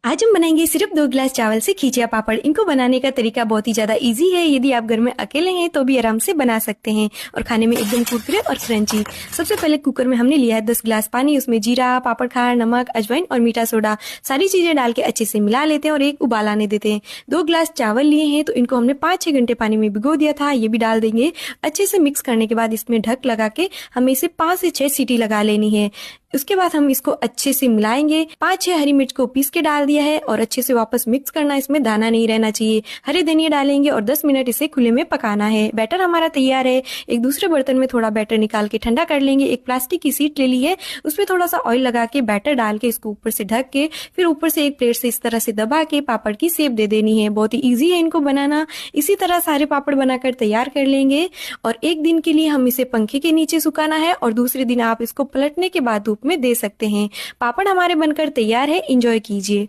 आज हम बनाएंगे सिर्फ 2 गिलास चावल से खिचिया पापड़। इनको बनाने का तरीका बहुत ही ज्यादा इजी है। यदि आप घर में अकेले हैं तो भी आराम से बना सकते हैं और खाने में एकदम कुरकुरे और क्रंची। सबसे पहले कुकर में हमने लिया है 10 गिलास पानी। उसमें जीरा, पापड़ खार, नमक, अजवाइन और मीठा सोडा सारी चीजें डाल के अच्छे से मिला लेते हैं और एक उबाल आने देते हैं। 2 गिलास चावल लिए हैं तो इनको हमने 5-6 घंटे पानी में भिगो दिया था। ये भी डाल देंगे। अच्छे से मिक्स करने के बाद इसमें ढक लगा के हमें इसे 5 से 6 सीटी लगा लेनी है। उसके बाद हम इसको अच्छे से मिलाएंगे। 5-6 हरी मिर्च को पीस के डाल दिया है और अच्छे से वापस मिक्स करना। इसमें दाना नहीं रहना चाहिए। हरे धनिया डालेंगे और 10 मिनट इसे खुले में पकाना है। बैटर हमारा तैयार है। एक दूसरे बर्तन में थोड़ा बैटर निकाल के ठंडा कर लेंगे। एक प्लास्टिक की शीट ले ली है, उसमें थोड़ा सा ऑयल लगा के बैटर डाल के इसको ऊपर से ढक के फिर ऊपर से एक प्लेट से इस तरह से दबा के पापड़ की शेप दे देनी है। बहुत ही ईजी है इनको बनाना। इसी तरह सारे पापड़ बनाकर तैयार कर लेंगे और एक दिन के लिए हम इसे पंखे के नीचे सुखाना है और दूसरे दिन आप इसको पलटने के बाद धूप में दे सकते हैं। पापड़ हमारे बनकर तैयार है। एंजॉय कीजिए।